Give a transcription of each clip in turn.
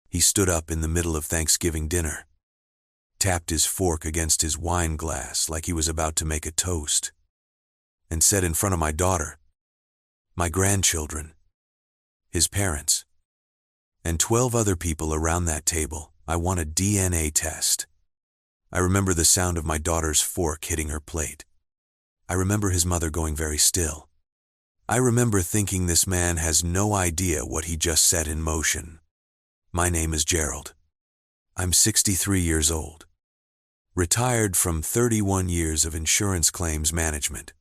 He stood up in the middle of Thanksgiving dinner, tapped his fork against his wine glass like he was about to make a toast, and said in front of my daughter, my grandchildren, his parents, and 12 other people around that table, I want a DNA test. I remember the sound of my daughter's fork hitting her plate. I remember his mother going very still. I remember thinking this man has no idea what he just set in motion. My name is Gerald. I'm 63 years old. Retired from 31 years of insurance claims management.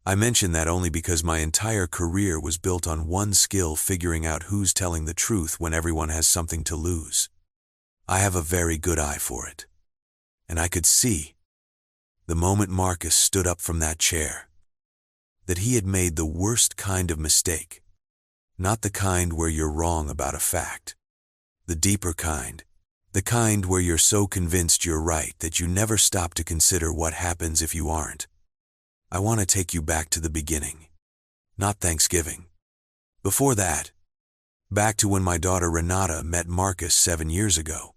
I mention that only because my entire career was built on one skill: figuring out who's telling the truth when everyone has something to lose. I have a very good eye for it. And I could see, the moment Marcus stood up from that chair, that he had made the worst kind of mistake. Not the kind where you're wrong about a fact. The deeper kind. The kind where you're so convinced you're right that you never stop to consider what happens if you aren't. I want to take you back to the beginning. Not Thanksgiving. Before that. Back to when my daughter Renata met Marcus 7 years ago.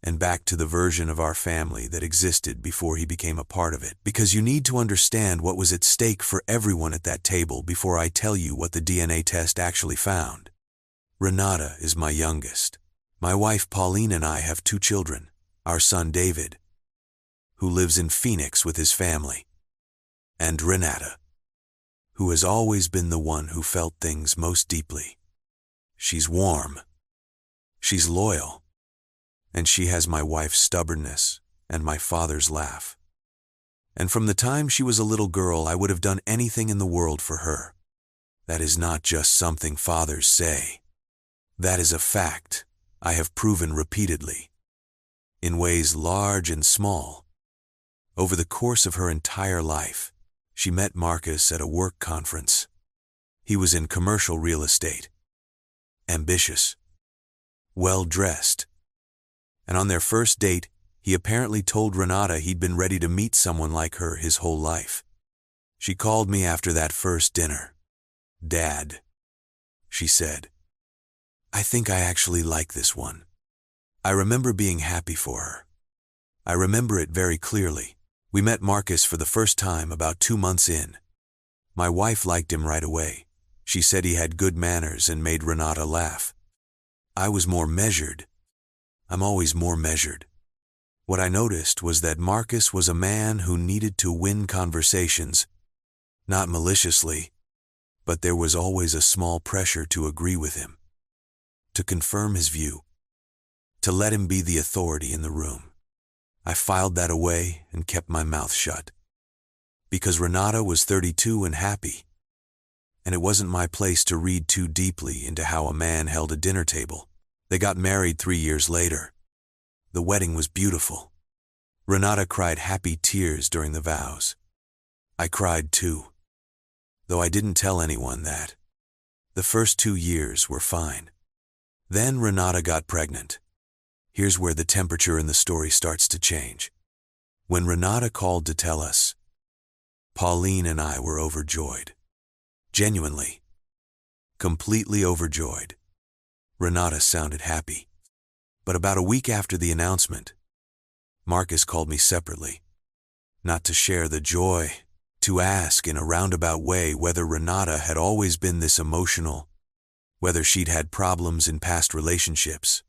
And back to the version of our family that existed before he became a part of it. Because you need to understand what was at stake for everyone at that table before I tell you what the DNA test actually found. Renata is my youngest. My wife Pauline and I have 2 children, our son David, who lives in Phoenix with his family, and Renata, who has always been the one who felt things most deeply. She's warm, she's loyal, and she has my wife's stubbornness and my father's laugh. And from the time she was a little girl, I would have done anything in the world for her. That is not just something fathers say. That is a fact I have proven repeatedly, in ways large and small. Over the course of her entire life, she met Marcus at a work conference. He was in commercial real estate, ambitious, well-dressed, and on their first date, he apparently told Renata he'd been ready to meet someone like her his whole life. She called me after that first dinner. "Dad," she said, "I think I actually like this one." I remember being happy for her. I remember it very clearly. We met Marcus for the first time about 2 months in. My wife liked him right away. She said he had good manners and made Renata laugh. I was more measured. I'm always more measured. What I noticed was that Marcus was a man who needed to win conversations, not maliciously, but there was always a small pressure to agree with him, to confirm his view, to let him be the authority in the room. I filed that away and kept my mouth shut. Because Renata was 32 and happy, and it wasn't my place to read too deeply into how a man held a dinner table. They got married 3 years later. The wedding was beautiful. Renata cried happy tears during the vows. I cried too, though I didn't tell anyone that. The first 2 years were fine. Then Renata got pregnant. Here's where the temperature in the story starts to change. When Renata called to tell us, Pauline and I were overjoyed. Genuinely. Completely overjoyed. Renata sounded happy. But about a week after the announcement, Marcus called me separately. Not to share the joy, to ask in a roundabout way whether Renata had always been this emotional, whether she'd had problems in past relationships,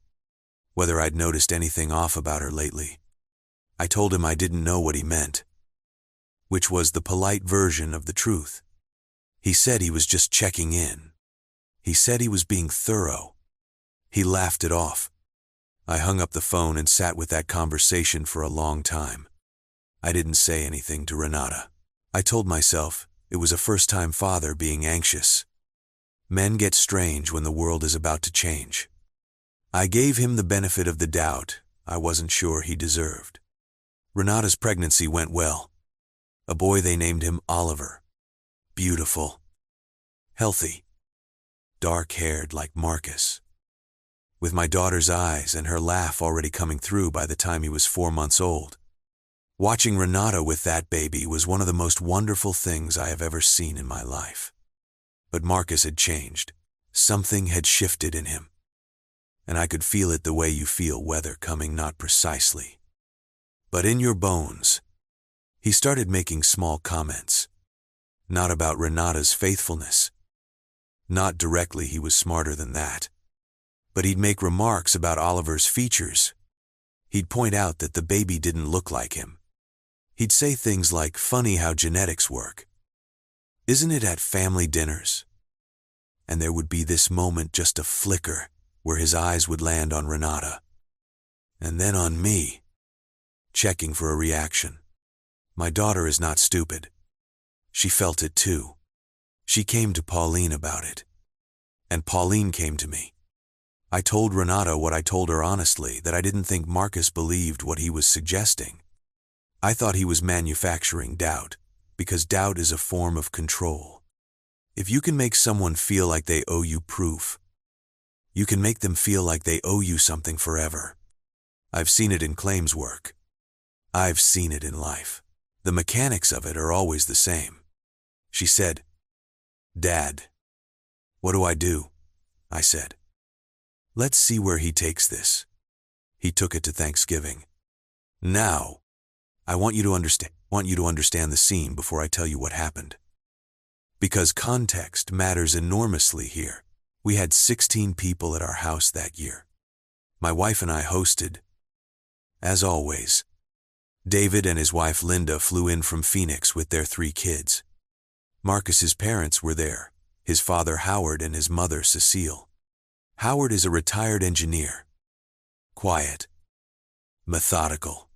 whether I'd noticed anything off about her lately. I told him I didn't know what he meant, which was the polite version of the truth. He said he was just checking in. He said he was being thorough. He laughed it off. I hung up the phone and sat with that conversation for a long time. I didn't say anything to Renata. I told myself it was a first-time father being anxious. Men get strange when the world is about to change. I gave him the benefit of the doubt I wasn't sure he deserved. Renata's pregnancy went well. A boy, they named him Oliver. Beautiful. Healthy. Dark-haired like Marcus. With my daughter's eyes and her laugh already coming through by the time he was 4 months old. Watching Renata with that baby was one of the most wonderful things I have ever seen in my life. But Marcus had changed. Something had shifted in him. and I could feel it the way you feel weather coming, not precisely, but in your bones. He started making small comments. Not about Renata's faithfulness. Not directly, he was smarter than that. But he'd make remarks about Oliver's features. He'd point out that the baby didn't look like him. He'd say things like, "Funny how genetics work. Isn't it at family dinners?" And there would be this moment, just a flicker, where his eyes would land on Renata. And then on me, checking for a reaction. My daughter is not stupid. She felt it too. She came to Pauline about it. And Pauline came to me. I told Renata what I told her honestly, that I didn't think Marcus believed what he was suggesting. I thought he was manufacturing doubt, because doubt is a form of control. If you can make someone feel like they owe you proof, you can make them feel like they owe you something forever. I've seen it in claims work. I've seen it in life. The mechanics of it are always the same. She said, "Dad, what do I do?" I said, "Let's see where he takes this." He took it to Thanksgiving. Now, I want you to understand the scene before I tell you what happened. Because context matters enormously here. We had 16 people at our house that year. My wife and I hosted. As always, David and his wife Linda flew in from Phoenix with their 3 kids. Marcus's parents were there, his father Howard and his mother Cecile. Howard is a retired engineer. Quiet. Methodical.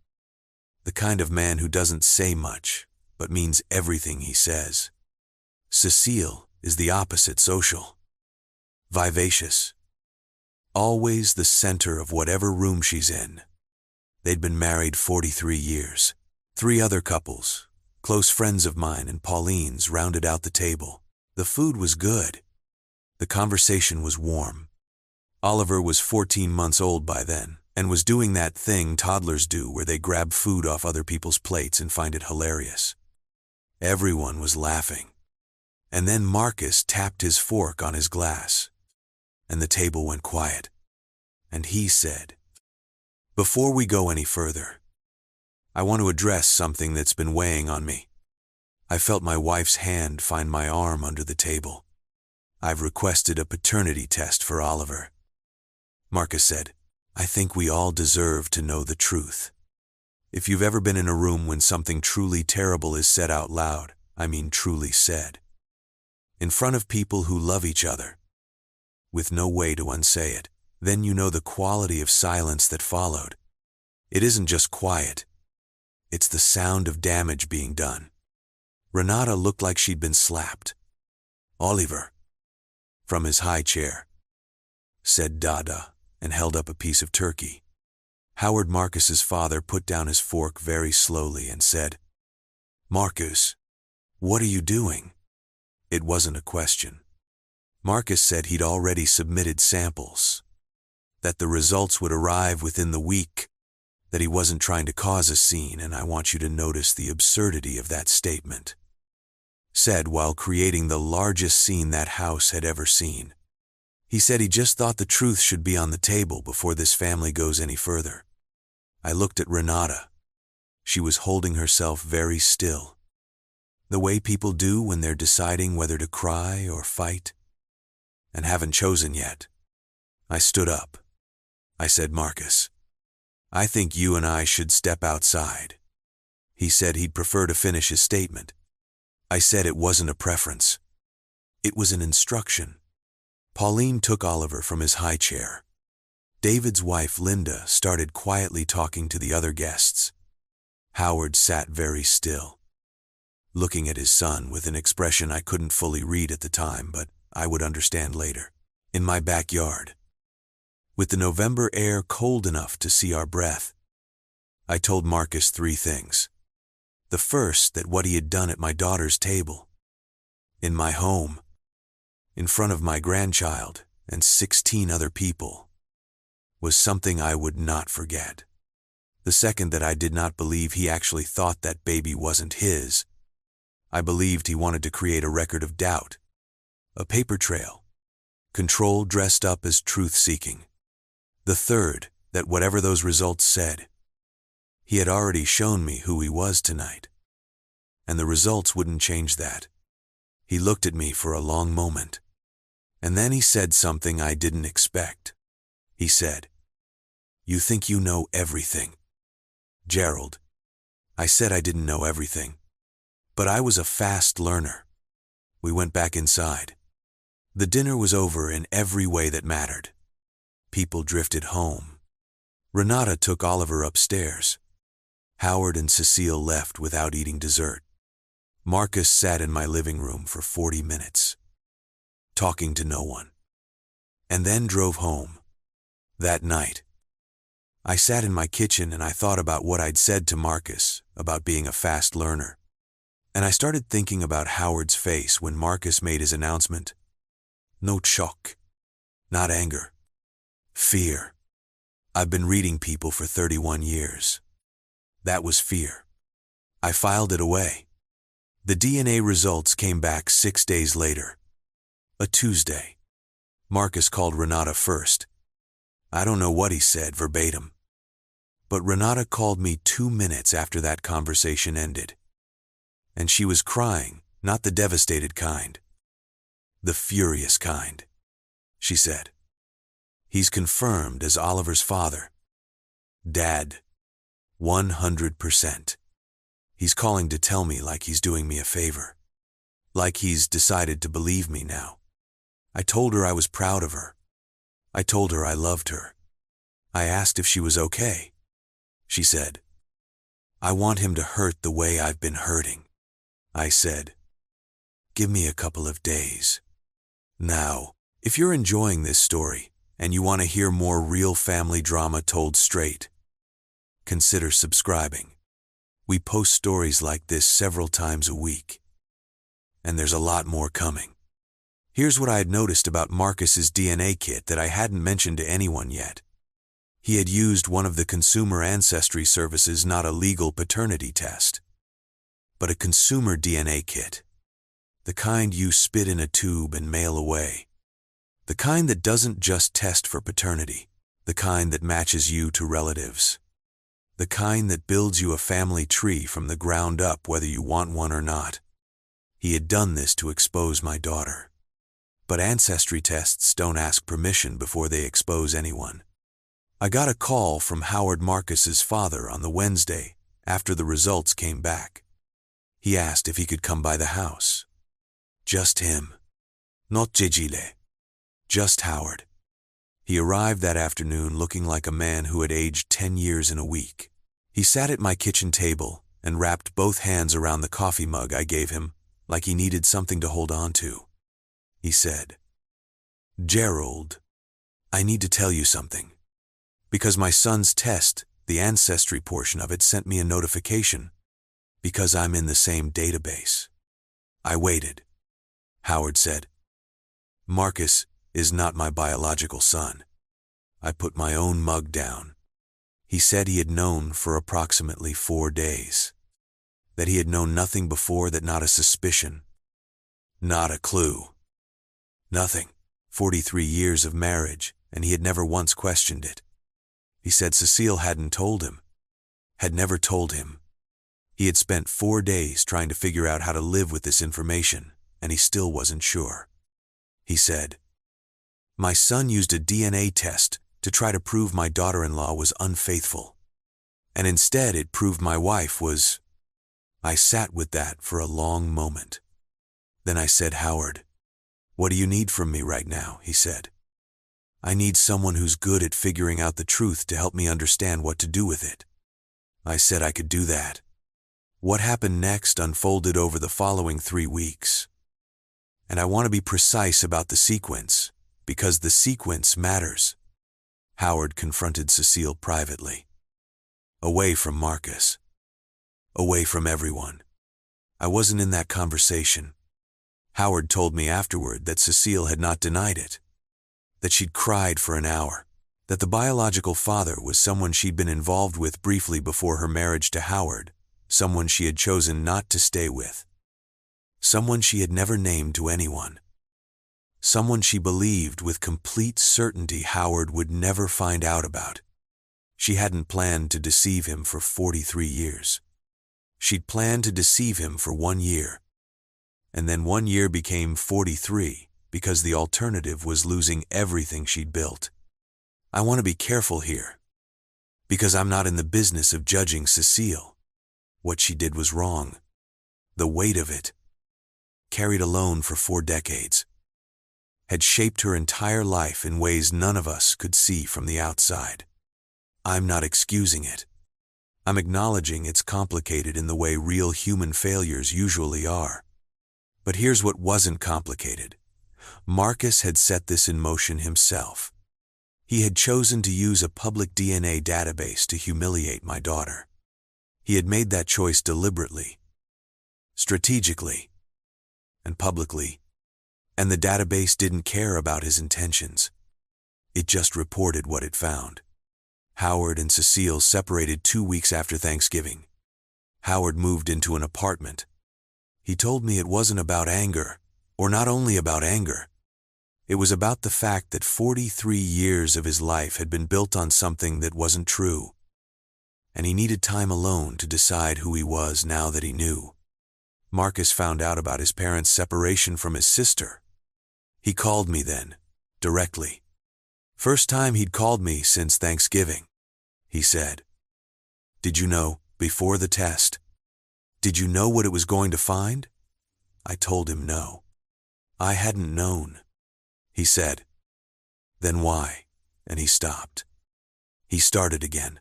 The kind of man who doesn't say much, but means everything he says. Cecile is the opposite, social. Vivacious. Always the center of whatever room she's in. They'd been married 43 years. 3 other couples, close friends of mine and Pauline's, rounded out the table. The food was good. The conversation was warm. Oliver was 14 months old by then, and was doing that thing toddlers do where they grab food off other people's plates and find it hilarious. Everyone was laughing. And then Marcus tapped his fork on his glass, and the table went quiet. And he said, "Before we go any further, I want to address something that's been weighing on me." I felt my wife's hand find my arm under the table. "I've requested a paternity test for Oliver." Marcus said, "I think we all deserve to know the truth. If you've ever been in a room when something truly terrible is said out loud, I mean truly said, in front of people who love each other, with no way to unsay it, then you know the quality of silence that followed. It isn't just quiet. It's the sound of damage being done." Renata looked like she'd been slapped. "Oliver," from his high chair, said Dada, and held up a piece of turkey. Howard, Marcus's father, put down his fork very slowly and said, "Marcus, what are you doing?" It wasn't a question. Marcus said he'd already submitted samples, that the results would arrive within the week, that he wasn't trying to cause a scene, and I want you to notice the absurdity of that statement. Said while creating the largest scene that house had ever seen. He said he just thought the truth should be on the table before this family goes any further. I looked at Renata. She was holding herself very still, the way people do when they're deciding whether to cry or fight, and haven't chosen yet. I stood up. I said, "Marcus, I think you and I should step outside." He said he'd prefer to finish his statement. I said it wasn't a preference. It was an instruction. Pauline took Oliver from his high chair. David's wife, Linda, started quietly talking to the other guests. Howard sat very still, looking at his son with an expression I couldn't fully read at the time, but I would understand later. In my backyard, with the November air cold enough to see our breath, I told Marcus 3 things. The first, that what he had done at my daughter's table, in my home, in front of my grandchild and 16 other people, was something I would not forget. The second, that I did not believe he actually thought that baby wasn't his. I believed he wanted to create a record of doubt, a paper trail, control dressed up as truth-seeking. The third, that whatever those results said, he had already shown me who he was tonight. And the results wouldn't change that. He looked at me for a long moment. And then he said something I didn't expect. He said, "You think you know everything." Gerald, I said I didn't know everything. But I was a fast learner. We went back inside. The dinner was over in every way that mattered. People drifted home. Renata took Oliver upstairs. Howard and Cecile left without eating dessert. Marcus sat in my living room for 40 minutes, talking to no one, and then drove home. That night, I sat in my kitchen and I thought about what I'd said to Marcus about being a fast learner. And I started thinking about Howard's face when Marcus made his announcement. No shock, not anger, fear. I've been reading people for 31 years. That was fear. I filed it away. The DNA results came back 6 days later. A Tuesday. Marcus called Renata first. I don't know what he said verbatim. But Renata called me 2 minutes after that conversation ended. And she was crying, not the devastated kind. The furious kind. She said, "He's confirmed as Oliver's father. Dad, 100%. He's calling to tell me like he's doing me a favor. Like he's decided to believe me now. I told her I was proud of her. I told her I loved her. I asked if she was okay. She said, I want him to hurt the way I've been hurting. I said, give me a couple of days. Now, if you're enjoying this story and you want to hear more real family drama told straight, consider subscribing. We post stories like this several times a week. And there's a lot more coming. Here's what I had noticed about Marcus's DNA kit that I hadn't mentioned to anyone yet. He had used one of the consumer ancestry services, not a legal paternity test, but a consumer DNA kit. The kind you spit in a tube and mail away. The kind that doesn't just test for paternity. The kind that matches you to relatives. The kind that builds you a family tree from the ground up whether you want one or not. He had done this to expose my daughter. But ancestry tests don't ask permission before they expose anyone. I got a call from Howard Marcus's father on the Wednesday after the results came back. He asked if he could come by the house. Just him. Not Jejile. Just Howard. He arrived that afternoon looking like a man who had aged 10 years in a week. He sat at my kitchen table and wrapped both hands around the coffee mug I gave him like he needed something to hold on to. He said, Gerald, I need to tell you something. Because my son's test, the ancestry portion of it, sent me a notification. Because I'm in the same database. I waited. Howard said, Marcus is not my biological son. I put my own mug down. He said he had known for approximately 4 days. That he had known nothing before, that not a suspicion. Not a clue. Nothing. 43 years of marriage, and he had never once questioned it. He said Cecile hadn't told him. Had never told him. He had spent 4 days trying to figure out how to live with this information, and he still wasn't sure. He said, my son used a DNA test to try to prove my daughter-in-law was unfaithful. And instead it proved my wife was... I sat with that for a long moment. Then I said, Howard, what do you need from me right now? He said. I need someone who's good at figuring out the truth to help me understand what to do with it. I said I could do that. What happened next unfolded over the following 3 weeks. And I want to be precise about the sequence, because the sequence matters. Howard confronted Cecile privately. Away from Marcus. Away from everyone. I wasn't in that conversation. Howard told me afterward that Cecile had not denied it. That she'd cried for an hour. That the biological father was someone she'd been involved with briefly before her marriage to Howard. Someone she had chosen not to stay with. Someone she had never named to anyone. Someone she believed with complete certainty Howard would never find out about. She hadn't planned to deceive him for 43 years. She'd planned to deceive him for 1 year. And then 1 year became 43 because the alternative was losing everything she'd built. I want to be careful here, because I'm not in the business of judging Cecile. What she did was wrong. The weight of it, carried alone for 4 decades, had shaped her entire life in ways none of us could see from the outside. I'm not excusing it. I'm acknowledging it's complicated in the way real human failures usually are. But here's what wasn't complicated. Marcus had set this in motion himself. He had chosen to use a public DNA database to humiliate my daughter. He had made that choice deliberately, strategically, and publicly, and the database didn't care about his intentions. It just reported what it found. Howard and Cecile separated 2 weeks after Thanksgiving. Howard moved into an apartment. He told me it wasn't about anger, or not only about anger. It was about the fact that 43 years of his life had been built on something that wasn't true, and he needed time alone to decide who he was now that he knew. Marcus found out about his parents' separation from his sister. He called me then, directly. First time he'd called me since Thanksgiving. He said, "Did you know, before the test? Did you know what it was going to find?" I told him no. I hadn't known. He said, "Then why?" And he stopped. He started again.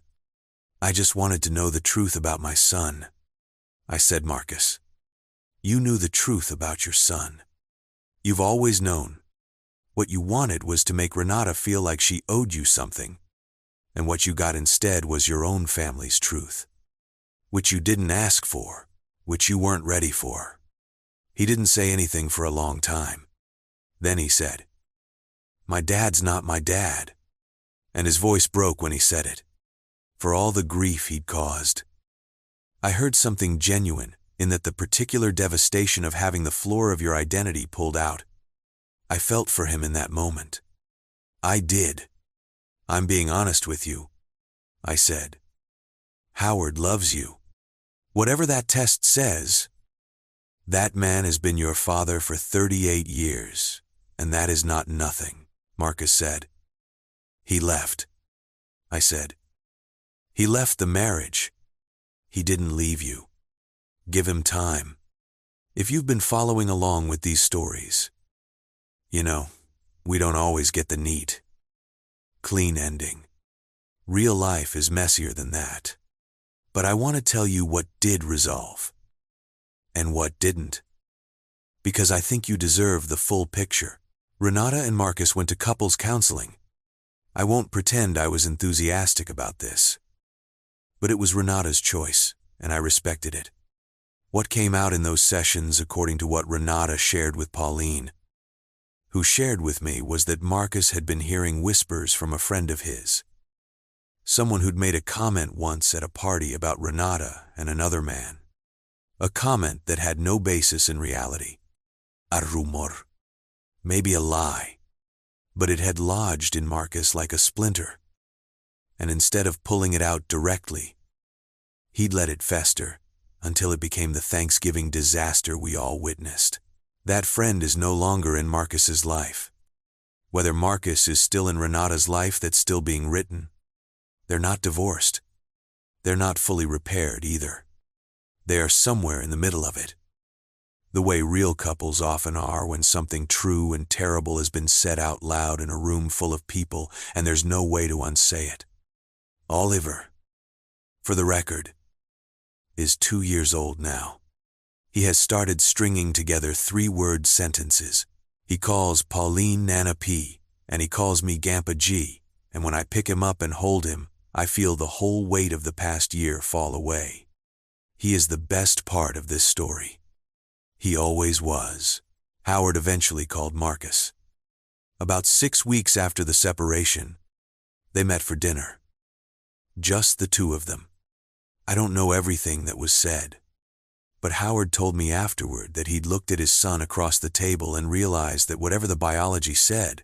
"I just wanted to know the truth about my son." I said, "Marcus, you knew the truth about your son. You've always known. What you wanted was to make Renata feel like she owed you something, and what you got instead was your own family's truth, which you didn't ask for, which you weren't ready for." He didn't say anything for a long time. Then he said, "My dad's not my dad," and his voice broke when he said it, for all the grief he'd caused. I heard something genuine in that the particular devastation of having the floor of your identity pulled out. I felt for him in that moment. I did. "I'm being honest with you," I said. "Howard loves you. Whatever that test says, that man has been your father for 38 years, and that is not nothing," Marcus said. "He left," I said. "He left the marriage. He didn't leave you. Give him time. If you've been following along with these stories, you know, we don't always get the neat, clean ending. Real life is messier than that. But I want to tell you what did resolve, and what didn't, because I think you deserve the full picture." Renata and Marcus went to couples counseling. I won't pretend I was enthusiastic about this, but it was Renata's choice, and I respected it. What came out in those sessions, according to what Renata shared with Pauline, who shared with me, was that Marcus had been hearing whispers from a friend of his, someone who'd made a comment once at a party about Renata and another man, a comment that had no basis in reality. A rumor, maybe a lie, but it had lodged in Marcus like a splinter, and instead of pulling it out directly, he'd let it fester until it became the Thanksgiving disaster we all witnessed. That friend is no longer in Marcus's life. Whether Marcus is still in Renata's life that's still being written, they're not divorced. They're not fully repaired either. They are somewhere in the middle of it, the way real couples often are when something true and terrible has been said out loud in a room full of people and there's no way to unsay it. Oliver, for the record, is 2 years old now. He has started stringing together 3-word sentences. He calls Pauline Nana P, and he calls me Gampa G, and when I pick him up and hold him, I feel the whole weight of the past year fall away. He is the best part of this story. He always was. Howard eventually called Marcus. About 6 weeks after the separation, they met for dinner. Just the two of them. I don't know everything that was said. But Howard told me afterward that he'd looked at his son across the table and realized that whatever the biology said,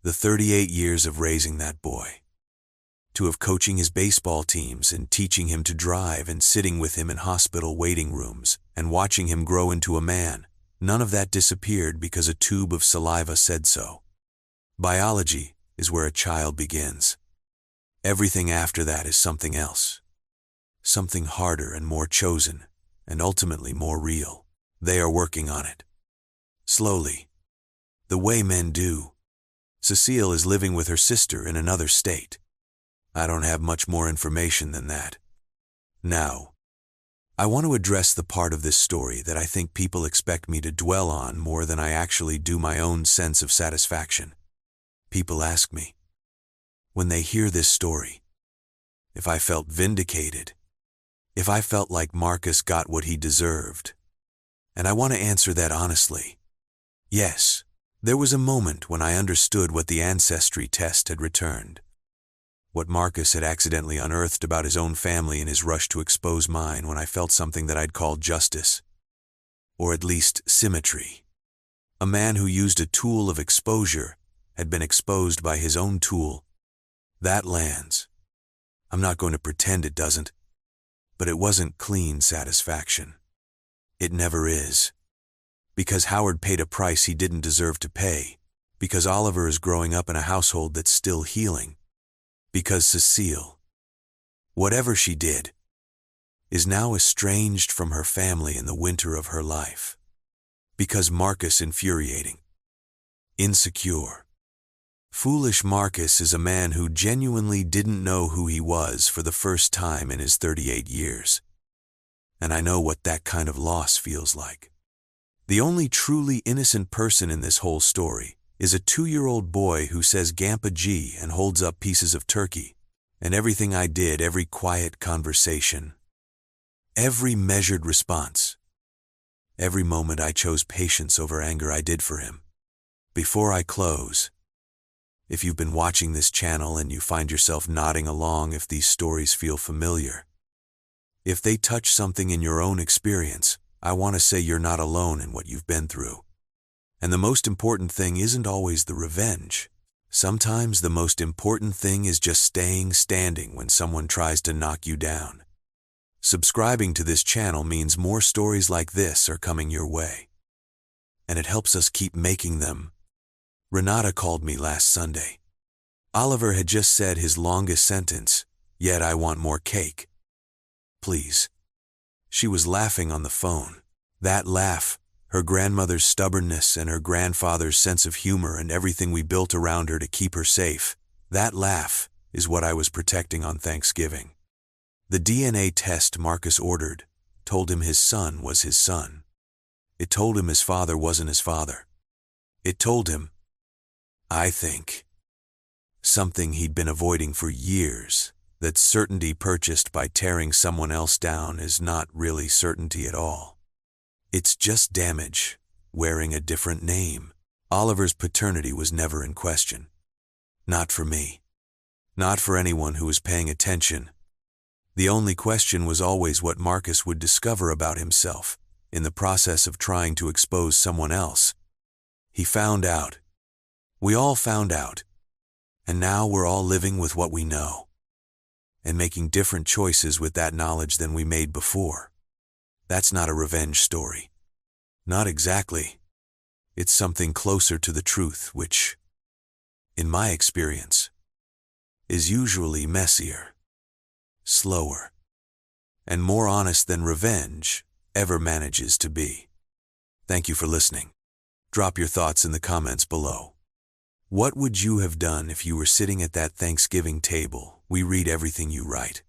the 38 years of raising that boy, to of coaching his baseball teams and teaching him to drive and sitting with him in hospital waiting rooms and watching him grow into a man, none of that disappeared because a tube of saliva said so. Biology is where a child begins. Everything after that is something else. Something harder and more chosen, and ultimately more real. They are working on it. Slowly. The way men do. Cecile is living with her sister in another state. I don't have much more information than that. Now, I want to address the part of this story that I think people expect me to dwell on more than I actually do my own sense of satisfaction. People ask me, when they hear this story, if I felt vindicated, if I felt like Marcus got what he deserved. And I want to answer that honestly. Yes, there was a moment when I understood what the ancestry test had returned. What Marcus had accidentally unearthed about his own family in his rush to expose mine when I felt something that I'd call justice. Or at least symmetry. A man who used a tool of exposure had been exposed by his own tool. That lands. I'm not going to pretend it doesn't. But it wasn't clean satisfaction. It never is. Because Howard paid a price he didn't deserve to pay. Because Oliver is growing up in a household that's still healing. Because Cecile, whatever she did, is now estranged from her family in the winter of her life. Because Marcus infuriating. Insecure. Foolish Marcus is a man who genuinely didn't know who he was for the first time in his 38 years. And I know what that kind of loss feels like. The only truly innocent person in this whole story is a 2-year-old boy who says Gampa G and holds up pieces of turkey. And everything I did, every quiet conversation, every measured response, every moment I chose patience over anger I did for him. Before I close, if you've been watching this channel and you find yourself nodding along if these stories feel familiar, if they touch something in your own experience, I want to say you're not alone in what you've been through. And the most important thing isn't always the revenge. Sometimes the most important thing is just staying standing when someone tries to knock you down. Subscribing to this channel means more stories like this are coming your way. And it helps us keep making them. Renata called me last Sunday. Oliver had just said his longest sentence, "Yet I want more cake. Please." She was laughing on the phone. That laugh, her grandmother's stubbornness and her grandfather's sense of humor and everything we built around her to keep her safe, that laugh is what I was protecting on Thanksgiving. The DNA test Marcus ordered told him his son was his son. It told him his father wasn't his father. It told him, I think, something he'd been avoiding for years, that certainty purchased by tearing someone else down is not really certainty at all. It's just damage, wearing a different name. Oliver's paternity was never in question. Not for me. Not for anyone who was paying attention. The only question was always what Marcus would discover about himself in the process of trying to expose someone else. He found out. We all found out. And now we're all living with what we know. And making different choices with that knowledge than we made before. That's not a revenge story. Not exactly. It's something closer to the truth, which, in my experience, is usually messier, slower, and more honest than revenge ever manages to be. Thank you for listening. Drop your thoughts in the comments below. What would you have done if you were sitting at that Thanksgiving table? We read everything you write.